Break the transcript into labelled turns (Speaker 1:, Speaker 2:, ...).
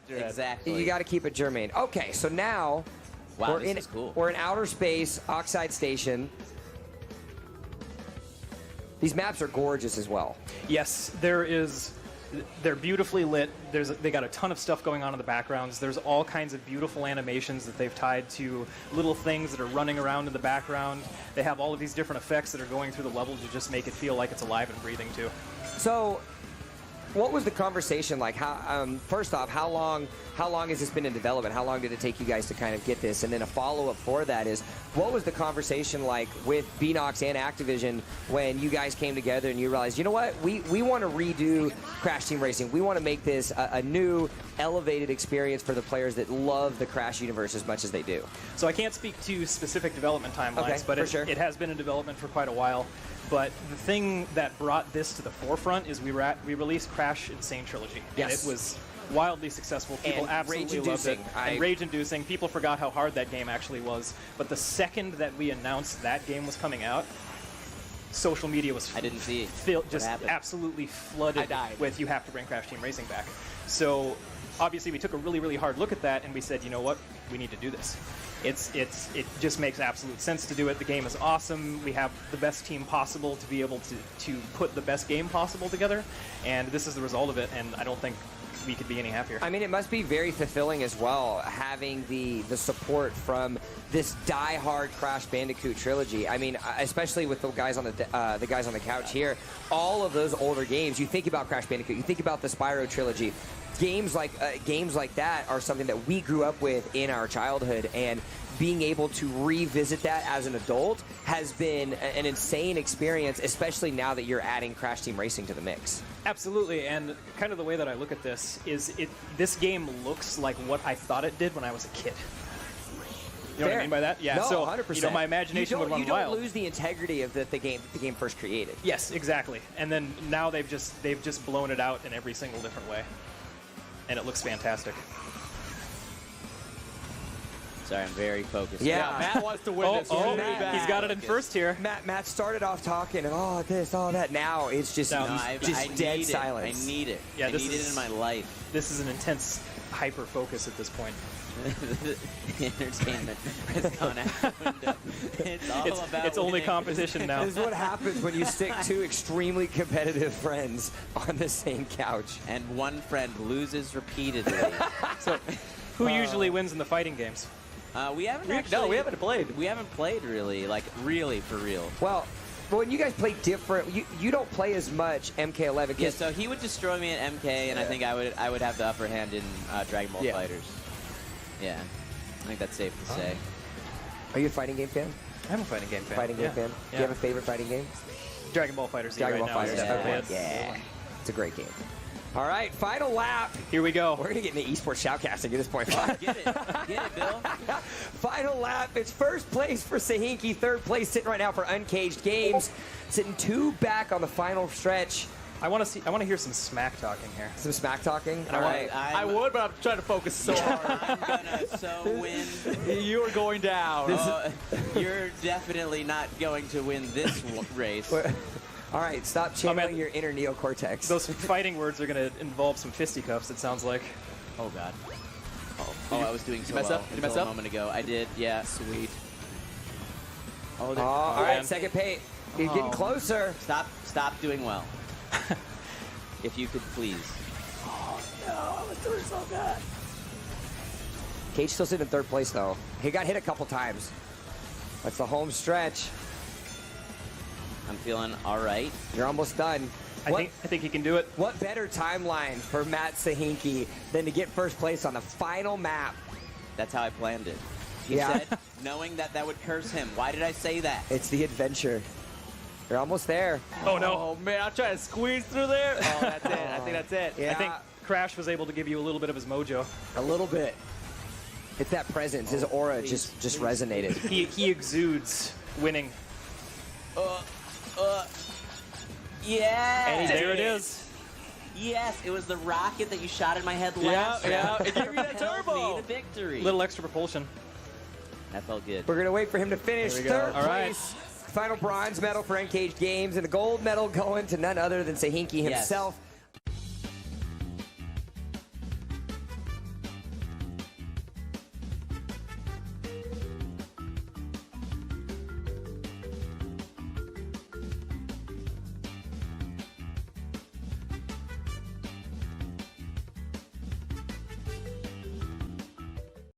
Speaker 1: Exactly.
Speaker 2: You got to keep it germane. Okay, so now
Speaker 1: wow,
Speaker 2: we're in outer space, Oxide Station. These maps are gorgeous as well.
Speaker 3: Yes, they're beautifully lit. They got a ton of stuff going on in the backgrounds. There's all kinds of beautiful animations that they've tied to little things that are running around in the background. They have all of these different effects that are going through the level to just make it feel like it's alive and breathing too.
Speaker 2: So, what was the conversation like? First off, how long has this been in development? How long did it take you guys to kind of get this? And then a follow-up for that is, what was the conversation like with Beenox and Activision when you guys came together and you realized, you know what, we want to redo Crash Team Racing. We want to make this a new, elevated experience for the players that love the Crash universe as much as they do.
Speaker 3: So I can't speak to specific development timelines,
Speaker 2: okay,
Speaker 3: but
Speaker 2: sure.
Speaker 3: it has been in development for quite a while. But the thing that brought this to the forefront is we released Crash Insane Trilogy.
Speaker 2: Yes.
Speaker 3: And it was wildly successful. People
Speaker 2: and
Speaker 3: absolutely loved it. And rage-inducing. People forgot how hard that game actually was. But the second that we announced that game was coming out, social media was
Speaker 1: I didn't see
Speaker 3: just absolutely flooded with you have to bring Crash Team Racing back. So obviously we took a really, really hard look at that and we said, you know what, we need to do this. It just makes absolute sense to do it. The game is awesome. We have the best team possible to be able to put the best game possible together, and this is the result of it, and I don't think we could be any happier.
Speaker 2: I mean, it must be very fulfilling as well, having the support from this die-hard Crash Bandicoot trilogy. I mean, especially with the guys on the couch here, all of those older games, you think about Crash Bandicoot, you think about the Spyro trilogy. Games like that are something that we grew up with in our childhood, and being able to revisit that as an adult has been an insane experience, especially now that you're adding Crash Team Racing to the mix.
Speaker 3: Absolutely, and kind of the way that I look at this is this game looks like what I thought it did when I was a kid. You know what I mean by that? Yeah,
Speaker 2: no,
Speaker 3: so
Speaker 2: 100%.
Speaker 3: You know, my imagination would run wild.
Speaker 2: You don't lose the integrity of the game first created.
Speaker 3: Yes, exactly. And then now they've just blown it out in every single different way. And it looks fantastic.
Speaker 1: Sorry, I'm very focused.
Speaker 2: Yeah,
Speaker 4: Matt wants to win this.
Speaker 3: He's got it in first here.
Speaker 2: Matt started off talking, and this, that. Now it's just, dead silence.
Speaker 1: I need it.
Speaker 3: Yeah,
Speaker 1: I need it in my life.
Speaker 3: This is an intense hyper focus at this point.
Speaker 1: The entertainment has gone out the window. It's all about
Speaker 3: it's only competition now.
Speaker 2: This is what happens when you stick two extremely competitive friends on the same couch.
Speaker 1: And one friend loses repeatedly.
Speaker 3: So, who usually wins in the fighting games?
Speaker 1: We haven't
Speaker 3: we haven't played.
Speaker 1: We haven't played really, like really for real.
Speaker 2: Well, when you guys play different, you don't play as much MK11.
Speaker 1: Yeah, so he would destroy me at MK, and I think I would have the upper hand in Dragon Ball Fighters. Yeah, I think that's safe to say.
Speaker 2: Are you a fighting game fan?
Speaker 3: I'm a fighting game fan.
Speaker 2: Fighting game fan?
Speaker 3: Yeah.
Speaker 2: Do you have a favorite fighting game?
Speaker 3: Dragon Ball Fighters.
Speaker 2: Dragon Ball
Speaker 3: Fighters.
Speaker 2: Yeah. It's a great game. All right, final lap.
Speaker 3: Here we go.
Speaker 2: We're going to get into esports shoutcasting at this point.
Speaker 1: Get it, Bill.
Speaker 2: Final lap. It's first place for Sahinki, third place sitting right now for Uncaged Games. Sitting 2 back on the final stretch.
Speaker 3: I want to hear some smack talking here.
Speaker 2: Some smack talking?
Speaker 4: All right. I would, but I'm trying to focus so hard.
Speaker 1: I'm gonna win.
Speaker 4: You are going down.
Speaker 1: You're definitely not going to win this race.
Speaker 2: All right, stop channeling your inner neocortex.
Speaker 3: Those fighting words are going to involve some fisticuffs, it sounds like.
Speaker 1: Oh, God. Oh, I was doing so well until a moment ago. I did, yeah. Sweet.
Speaker 2: Oh, all right, second pace. You're getting closer.
Speaker 1: Stop doing well. If you could please.
Speaker 2: Oh, no, I was doing so good. Cage still sitting in third place, though. He got hit a couple times. That's the home stretch.
Speaker 1: I'm feeling all right.
Speaker 2: You're almost done.
Speaker 3: I think he can do it.
Speaker 2: What better timeline for Matt Sahinki than to get first place on the final map?
Speaker 1: That's how I planned it. He said, knowing that would curse him. Why did I say that?
Speaker 2: It's the adventure. You're almost there.
Speaker 3: Oh, no.
Speaker 4: Oh, man, I'm trying to squeeze through there. Oh, that's it. I think that's it.
Speaker 2: Yeah.
Speaker 3: I think Crash was able to give you a little bit of his mojo.
Speaker 2: A little bit. It's that presence. His aura just resonated.
Speaker 3: He exudes winning.
Speaker 1: Yeah.
Speaker 3: And there it is.
Speaker 1: Yes, it was the rocket that you shot in my head last round.
Speaker 4: Yeah, it gave you that turbo.
Speaker 1: Me to victory.
Speaker 3: Little extra propulsion.
Speaker 1: That felt good.
Speaker 2: We're going to wait for him to finish third place. Final bronze medal for Uncaged Games, and the gold medal going to none other than Sahinki himself.